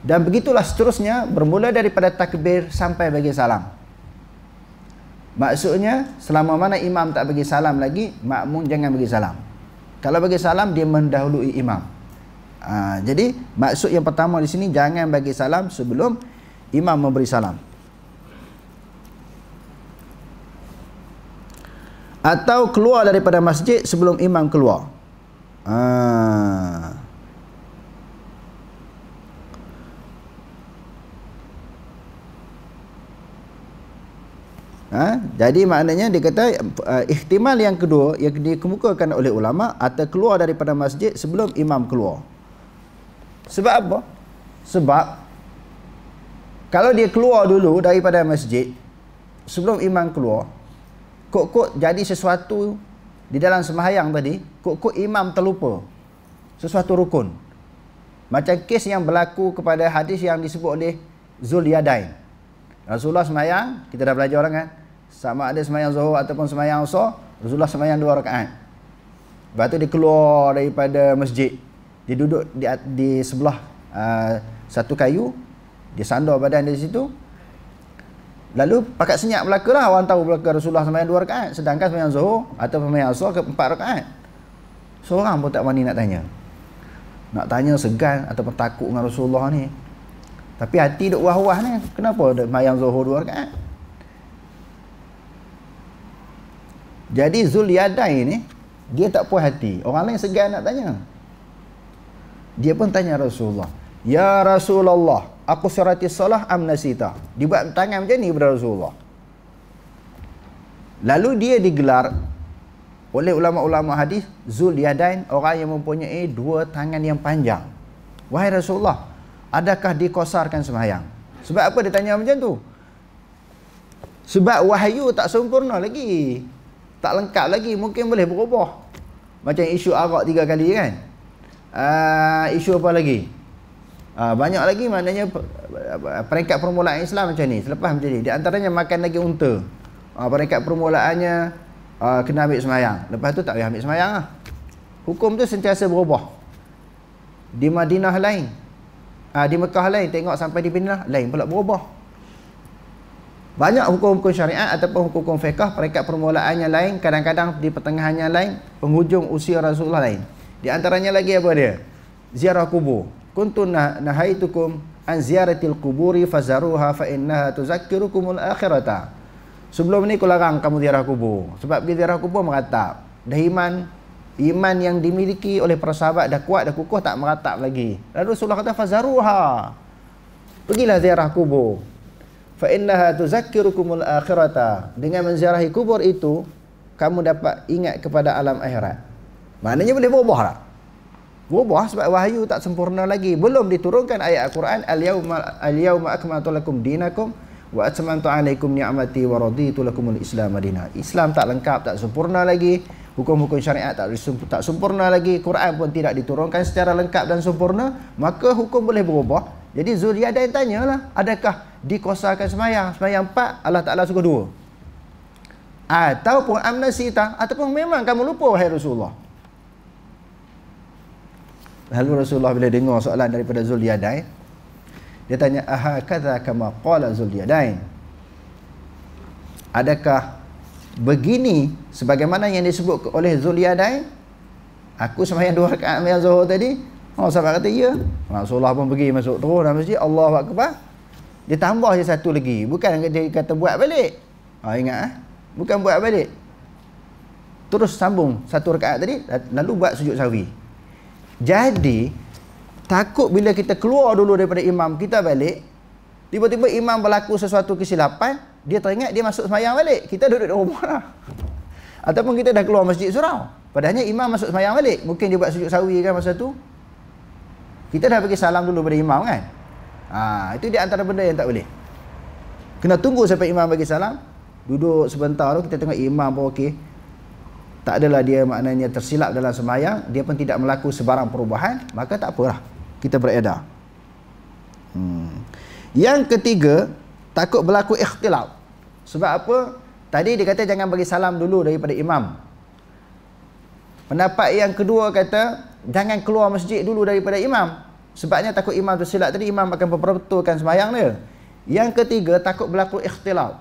Dan begitulah seterusnya, bermula daripada takbir sampai bagi salam. Maksudnya selama mana imam tak bagi salam lagi, makmum jangan bagi salam. Kalau bagi salam, dia mendahului imam. Jadi maksud yang pertama di sini, jangan bagi salam sebelum imam memberi salam. Atau keluar daripada masjid sebelum imam keluar. Jadi maknanya dia kata ihtimal yang kedua yang dikemukakan oleh ulama, atau keluar daripada masjid sebelum imam keluar. Sebab apa? Sebab kalau dia keluar dulu daripada masjid sebelum imam keluar, kok jadi sesuatu di dalam sembahyang tadi, kok imam terlupa sesuatu rukun. Macam kes yang berlaku kepada hadis yang disebut oleh Zul Yadain. Rasulullah sembahyang, kita dah belajar orang kan, sama ada sembahyang zuhur ataupun sembahyang asar, Rasulullah sembahyang 2 rakaat. Lepas tu dia keluar daripada masjid. Dia duduk di sebelah satu kayu, dia sandar badan dari situ. Lalu pakat senyap belaka lah, orang tahu belaka Rasulullah sembahyang 2 rakaat, sedangkan sembahyang zuhur atau sembahyang asar ke 4 rakaat. Seorang pun tak berani nak tanya. Nak tanya segan ataupun takut dengan Rasulullah ni. Tapi hati duk wah-wah ni, kenapa sembahyang zuhur 2 rakaat? Jadi Zul Yadain ni, dia tak puas hati. Orang lain segan nak tanya. Dia pun tanya Rasulullah, ya Rasulullah, aku surati salah am nasita? Dibuat tangan macam ni kepada Rasulullah. Lalu dia digelar oleh ulama-ulama hadis Zul Yadain, orang yang mempunyai 2 tangan yang panjang. Wahai Rasulullah, adakah dikosarkan sembahyang? Sebab apa dia tanya macam tu? Sebab wahyu tak sempurna lagi, tak lengkap lagi, mungkin boleh berubah. Macam isu arak 3 kali kan. Isu apa lagi? Banyak lagi, maknanya peringkat permulaan Islam macam ni, selepas macam ni. Di antaranya makan lagi unta. Peringkat permulaannya kena ambil sembahyang, lepas tu tak boleh ambil sembahyang lah. Hukum tu sentiasa berubah. Di Madinah lain, di Mekah lain, tengok sampai di Madinah lain pula berubah. Banyak hukum-hukum syariat ataupun hukum fiqh, peringkat permulaannya lain, kadang-kadang di pertengahannya lain, penghujung usia Rasulullah lain. Di antaranya lagi apa dia? Ziarah kubur. Kuntu nahaitukum an ziyaratil kuburi fazaruha fa innaha tuzakkirukumul akhirata. Sebelum ni aku larang kamu ziarah kubur. Sebab dia ziarah kubur meratap. Dah iman yang dimiliki oleh para sahabat dah kuat, dah kukuh, tak meratap lagi. Lalu Rasulullah kata fazaruha. Pergilah ziarah kubur. Fa innaha tuzakkirukumul akhirata. Dengan menziarahi kubur itu, kamu dapat ingat kepada alam akhirat. Maknanya boleh berubah tak? Berubah sebab wahyu tak sempurna lagi. Belum diturunkan ayat Al-Quran, al-yawma akmaltu lakum dinakum wa atmamtu alaikum ni'mati wa raditu lakumul Islam madina. Islam tak lengkap, tak sempurna lagi. Hukum-hukum syariat tak sempurna lagi. Quran pun tidak diturunkan secara lengkap dan sempurna. Maka hukum boleh berubah. Jadi Zulyadain tanyalah, adakah dikuasakan semayang 4, Allah Ta'ala suruh 2? Ataupun amnasita, ataupun memang kamu lupa wahai Rasulullah. Lalu Rasulullah bila dengar soalan daripada Zulyadain, dia tanya, aha kadza kama qala Zulyadain, adakah begini sebagaimana yang disebut oleh Zulyadain? Aku sembahyang 2 rakaat sembahyang Zuhur tadi. Sahabat kata ya. Rasulullah pun pergi masuk terus dalam masjid, Allahu akbar. Dia tambah je satu lagi, bukan dia kata buat balik. Ingat bukan buat balik. Terus sambung 1 rakaat tadi, lalu buat sujud sahwi. Jadi takut bila kita keluar dulu daripada imam, kita balik, tiba-tiba imam berlaku sesuatu kesilapan, dia teringat dia masuk sembahyang balik, kita duduk di rumah lah. Ataupun kita dah keluar masjid surau, padahalnya imam masuk sembahyang balik, mungkin dia buat sujud sahwi kan masa tu, kita dah bagi salam dulu pada imam kan. Itu di antara benda yang tak boleh. Kena tunggu sampai imam bagi salam, duduk sebentar tu, kita tengok imam pun okey, tak adalah dia maknanya tersilap dalam sembahyang, dia pun tidak melakukan sebarang perubahan, maka tak apalah, kita beredar. Yang ketiga, takut berlaku ikhtilaf. Sebab apa? Tadi dia kata jangan bagi salam dulu daripada imam. Pendapat yang kedua kata jangan keluar masjid dulu daripada imam. Sebabnya takut imam tersilap tadi, imam akan memperbetulkan sembahyang dia. Yang ketiga, takut berlaku ikhtilaf.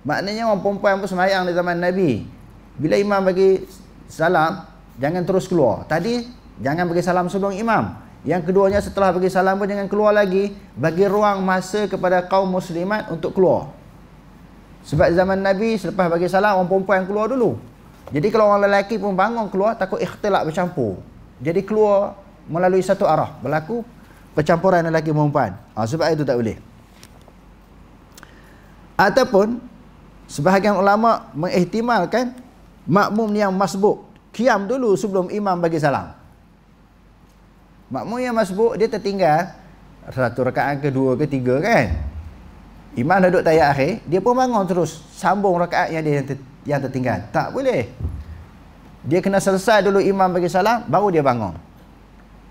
Maknanya orang perempuan pun sembahyang di zaman Nabi, bila imam bagi salam, jangan terus keluar. Tadi jangan bagi salam sebelum imam. Yang keduanya setelah bagi salam pun jangan keluar lagi. Bagi ruang masa kepada kaum muslimat untuk keluar. Sebab zaman Nabi selepas bagi salam, orang perempuan keluar dulu. Jadi kalau orang lelaki pun bangun keluar, takut ikhtilaf bercampur. Jadi keluar melalui satu arah, berlaku percampuran lelaki perempuan. Sebab itu tak boleh. Ataupun sebahagian ulama mengihtimalkan makmum yang masbuk qiyam dulu sebelum imam bagi salam. Makmum yang masbuk dia tertinggal 1 rakaat ke 2 ke 3 kan. Imam dah duduk tahiyat akhir, dia pun bangun terus sambung rakaat yang dia yang tertinggal. Tak boleh. Dia kena selesai dulu imam bagi salam, baru dia bangun.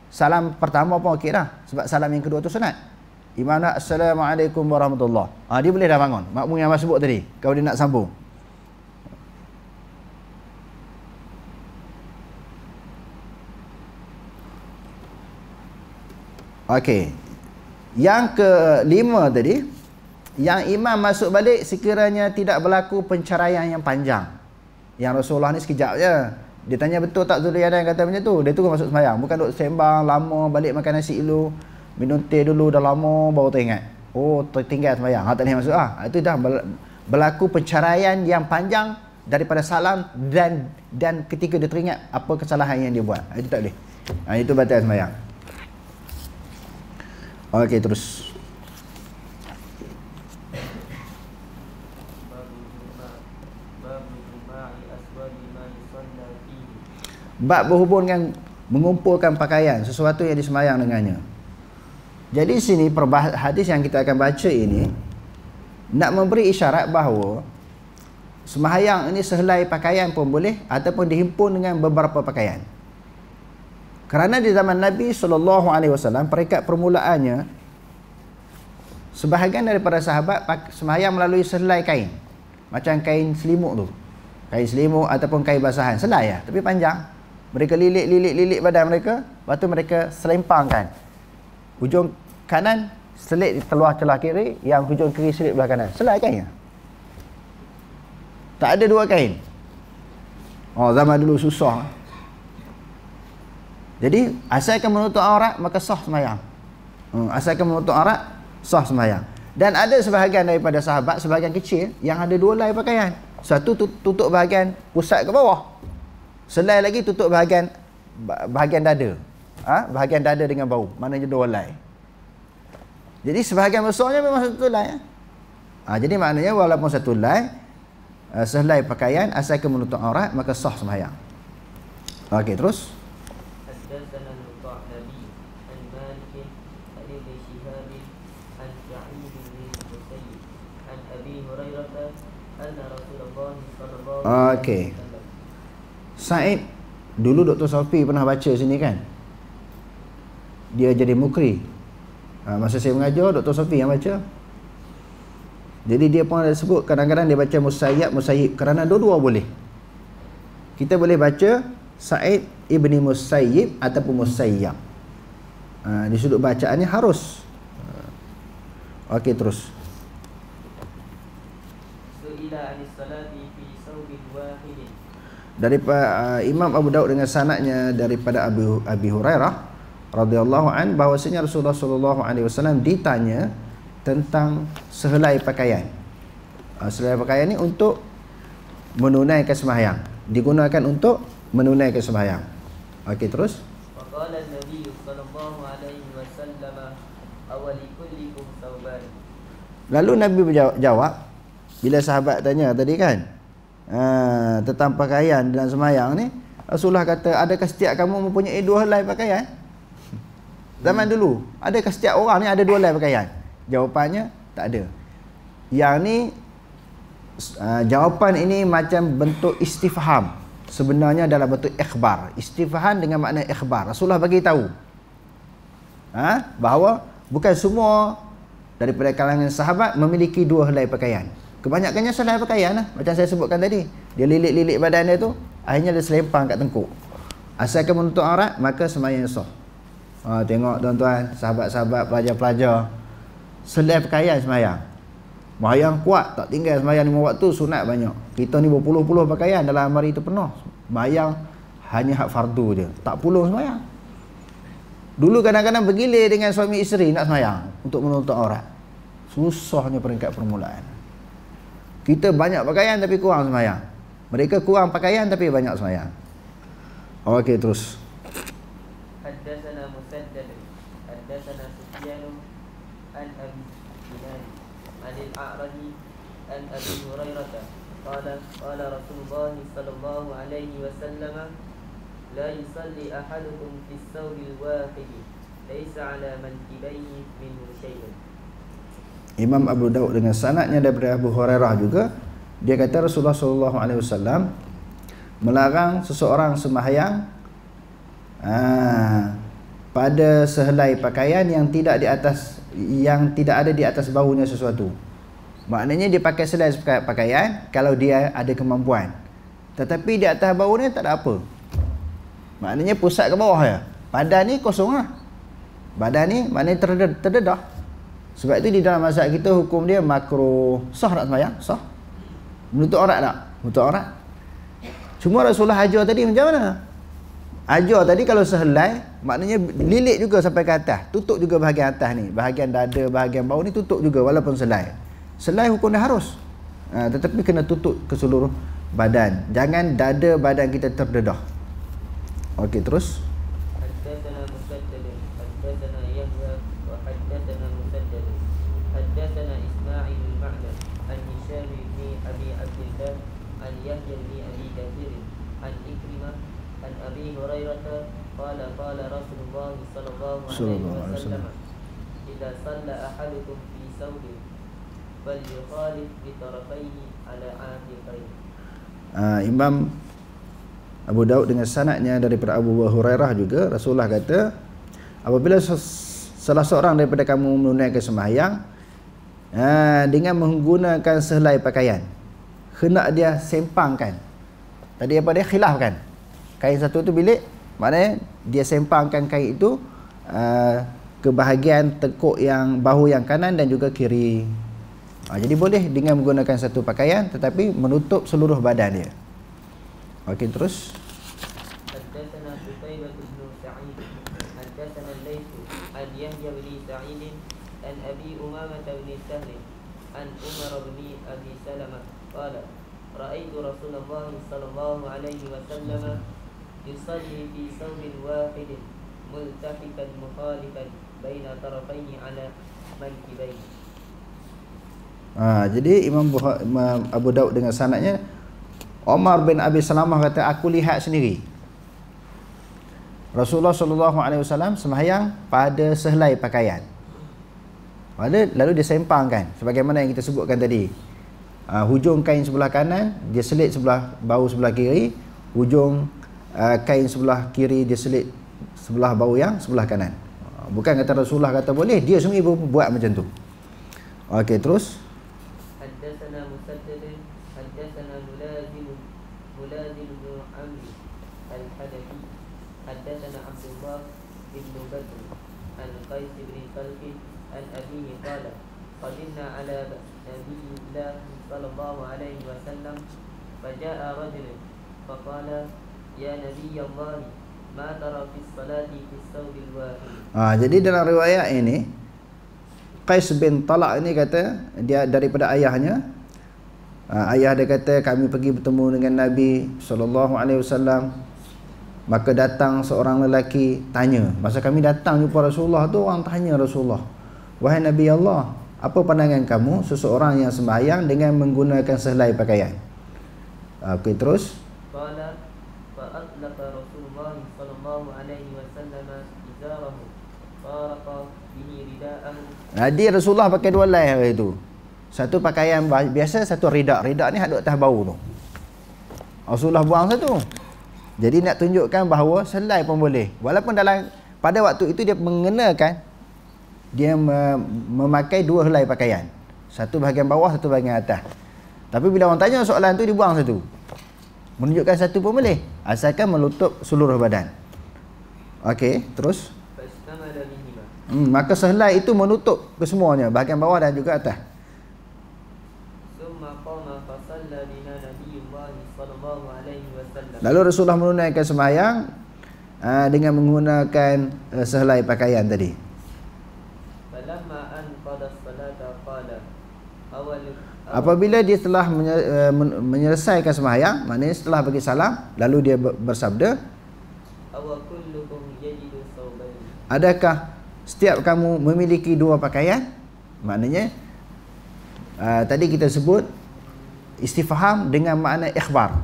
Salam pertama pun okey dah, sebab salam yang kedua tu sunat. Imam nak assalamualaikum warahmatullahi. Dia boleh dah bangun. Makmum yang masbuk tadi, kalau dia nak sambung. Okey. Yang kelima tadi, yang imam masuk balik sekiranya tidak berlaku penceraian yang panjang. Yang Rasulullah ni sekejap je. Dia tanya betul tak Zulyadain kata macam tu. Dia tunggu masuk sembahyang, bukan duk sembang lama, balik makan nasi dulu, minum teh dulu, dah lama baru teringat. Oh, tertinggal sembahyang. Tak boleh masuk Itu dah berlaku penceraian yang panjang daripada salam dan ketika dia teringat apa kesalahan yang dia buat. Itu tak boleh. Itu batal sembahyang. Okey, terus. Bab berhubung dengan mengumpulkan pakaian, sesuatu yang disembahyang dengannya. Jadi sini hadis yang kita akan baca ini nak memberi isyarat bahawa sembahyang ini sehelai pakaian pun boleh ataupun dihimpun dengan beberapa pakaian. Kerana di zaman Nabi SAW, peringkat permulaannya, sebahagian daripada sahabat sembahyang melalui sehelai kain. Macam kain selimut tu. Kain selimut ataupun kain basahan. Selai lah, tapi panjang. Mereka lilit badan mereka, lepas tu mereka selempangkan. Hujung kanan selit di teluah celah kiri, yang hujung kiri selit belah kanan. Selai kain. Tak ada dua kain. Oh, zaman dulu susah. Jadi asalkan menutup aurat maka sah sembahyang. Asalkan menutup aurat sah sembahyang. Dan ada sebahagian daripada sahabat, sebahagian kecil yang ada dua helai pakaian. Satu tutup bahagian pusat ke bawah. Selai lagi tutup bahagian dada. Bahagian dada dengan bau. Maknanya dua helai. Jadi sebahagian besarnya memang satu helai. Jadi maknanya walaupun satu helai, sehelai pakaian asalkan menutup aurat maka sah sembahyang. Okey, terus. حدثنا القعنبي عن مالك عن ابن شهاب عن سعيد بن المسيب عن ابي هريره ان رسول الله صلى الله عليه وسلم. Said, dulu Dr. Sofi pernah baca sini kan? Dia jadi mukri. Masa saya mengajar, Dr. Sofi yang baca. Jadi dia pun ada sebut kadang-kadang dia baca Musayyib kerana dua-dua boleh. Kita boleh baca Sa'id ibni Musayyib ataupun Musayyab. Di sudut bacaannya harus. Okey, terus. Su'ila 'anis salati fi saubin wahid. Daripada Imam Abu Daud dengan sanadnya daripada Abi Hurairah radhiyallahu an bahwasanya Rasulullah sallallahu alaihi wasallam ditanya tentang sehelai pakaian. Sehelai pakaian ni untuk menunaikan sembahyang. Digunakan untuk menunaikan sembahyang. Okey, terus. Faqala an-nabiy sallallahu alaihi wasallam awali kullikum thawban. Lalu Nabi jawab bila sahabat tanya tadi kan tentang pakaian dalam sembahyang ni, Rasulullah kata, adakah setiap kamu mempunyai dua helai pakaian? Zaman dulu, adakah setiap orang ni ada dua helai pakaian? Jawapannya tak ada. Yang ni jawapan ini macam bentuk istifham. Sebenarnya dalam bentuk ikhbar. Istifham dengan makna ikhbar. Rasulullah bagi tahu bahawa bukan semua daripada kalangan sahabat memiliki dua helai pakaian. Kebanyakannya sehelai pakaian lah. Macam saya sebutkan tadi. Dia lilit-lilit badan dia tu, akhirnya dia selempang kat tengkuk. Asalkan menutup aurat maka sembahyang sah. Tengok tuan-tuan, sahabat-sahabat, pelajar-pelajar, sehelai pakaian sembahyang. Sembahyang kuat, tak tinggal sembahyang 5 waktu, sunat banyak. Kita ni berpuluh-puluh pakaian dalam hari tu penuh. Sembahyang hanya hak fardu je, tak puluh sembahyang. Dulu kadang-kadang bergilir dengan suami isteri nak sembahyang untuk menutup aurat. Susahnya peringkat permulaan. Kita banyak pakaian tapi kurang sembahyang. Mereka kurang pakaian tapi banyak sembahyang. Okey, terus. Haddatsana Musaddad, haddatsana Sufyan an Abi Bilal an al-A'raj an Abi Hurairah qala Rasulullah sallallahu alaihi wasallam la yusalli ahadukum fi as-sawb al-wahid laysa ala mankibayhi minhu shay'un. Imam Abu Daud dengan sanadnya daripada Abu Hurairah juga, dia kata Rasulullah sallallahu alaihi wasallam melarang seseorang sembahyang pada sehelai pakaian yang tidak ada di atas bahunya sesuatu. Maknanya dia pakai sehelai pakaian kalau dia ada kemampuan. Tetapi di atas bahu ni tak ada apa. Maknanya pusat ke bawah ya. Badan ni kosong lah. Badan ni maknanya terdedah. Sebab itu di dalam mazhab kita hukum dia makruh. Sah tak sembahyang? Sah. Menutup aurat tak? Menutup aurat. Cuma Rasulullah ajar tadi macam mana? Ajar tadi kalau sehelai, maknanya lilit juga sampai ke atas. Tutup juga bahagian atas ni. Bahagian dada, bahagian bawah ni tutup juga walaupun selai. Selai hukum dia harus. Tetapi kena tutup ke seluruh badan. Jangan dada badan kita terdedah. Okey, terus. Haddatsana Musaddad, haddatsana Yahya wa haddatsana Musaddad. Haddatsana Isma'il al-Ma'dan an Hisham bin Abi Abdillah an Yahya bin Abi Kathir an Ikrimah an Abi Hurairah qala Rasulullah sallallahu alaihi wasallam idza shalla ahadukum fi sawbin falyukhalif bi tarafayhi ala atiqayhi. Imam Abu Daud dengan sanadnya daripada Abu Hurairah juga, Rasulullah kata apabila salah seorang daripada kamu menunaikan sembahyang dengan menggunakan sehelai pakaian, hendak dia sempangkan. Tadi apa dia khilafkan? Kain satu tu bilik, maknanya dia sempangkan kain itu ke bahagian tekuk yang bahu yang kanan dan juga kiri. Jadi boleh dengan menggunakan satu pakaian tetapi menutup seluruh badan dia. Okey, terus. حدثنا قتيبة بن سعيد حدثنا الليث عن يحيى بن سعيد عن أبي أمامة بن سهل عن عمر بن أبي سلمة قال رأيت رسول الله صلى الله عليه وسلم يصلي في ثوب واحد ملتحفا مخالفا بين طرفين على منكبيه. Jadi Imam Abu Daud dengan sanadnya, Umar bin Abi Salamah kata, aku lihat sendiri Rasulullah SAW sembahyang pada sehelai pakaian. Lalu dia sempangkan sebagaimana yang kita sebutkan tadi. Hujung kain sebelah kanan dia selit sebelah bahu sebelah kiri, hujung kain sebelah kiri dia selit sebelah bahu yang sebelah kanan. Bukan kata Rasulullah kata boleh, dia sendiri buat macam tu. Okey, terus. حدثنا مسدد حدثنا ملازم بن عمرو الحنفي حدثنا عبد الله بن بدر عن قيس بن خلف عن أبيه قال قدمنا على نبي الله صلى الله عليه وسلم فجاء رجل فقال يا نبي الله ما ترى في الصلاة في الثوب الواحد. Jadi dalam riwayat ini Qais bin Talak ini kata dia daripada ayahnya. Ayah dia kata kami pergi bertemu dengan Nabi SAW. Maka datang seorang lelaki tanya. Masa kami datang jumpa Rasulullah tu, orang tanya Rasulullah, wahai Nabi Allah, apa pandangan kamu seseorang yang sembahyang dengan menggunakan sehelai pakaian? Okey, terus. Qala fa atlaqa Rasulullah sallallahu alaihi wasallam izarahu faraqa bihi rida'ahu. Dia Rasulullah pakai dua helai hari itu. Satu pakaian biasa, satu ridak. Ridak ni hadut atas bau tu. Rasulullah buang satu. Jadi nak tunjukkan bahawa selai pun boleh. Walaupun pada waktu itu dia mengenakan, dia memakai dua helai pakaian. Satu bahagian bawah, satu bahagian atas. Tapi bila orang tanya soalan tu, dia buang satu. Menunjukkan satu pun boleh, asalkan menutup seluruh badan. Okey, terus. Maka sehelai itu menutup kesemuanya, bahagian bawah dan juga atas. Lalu Rasulullah menunaikan sembahyang dengan menggunakan sehelai pakaian tadi. Apabila dia telah menyelesaikan sembahyang, maknanya setelah bagi salam, lalu dia bersabda, adakah setiap kamu memiliki dua pakaian? Maknanya tadi kita sebut istifham dengan makna ikhbar.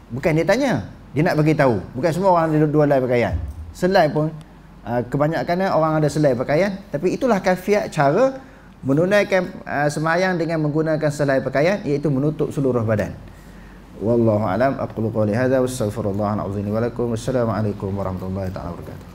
Bukan dia tanya, dia nak bagi tahu. Bukan semua orang ada dua helai pakaian. Selai pun kebanyakan orang ada selai pakaian, tapi itulah kafiat cara menunaikan sembahyang dengan menggunakan selai pakaian, iaitu menutup seluruh badan. Wallahu a'lam. Aqulu qawli hadza wa astaghfirullahal azim wa lakum. Wassalamu alaikum warahmatullahi wabarakatuh.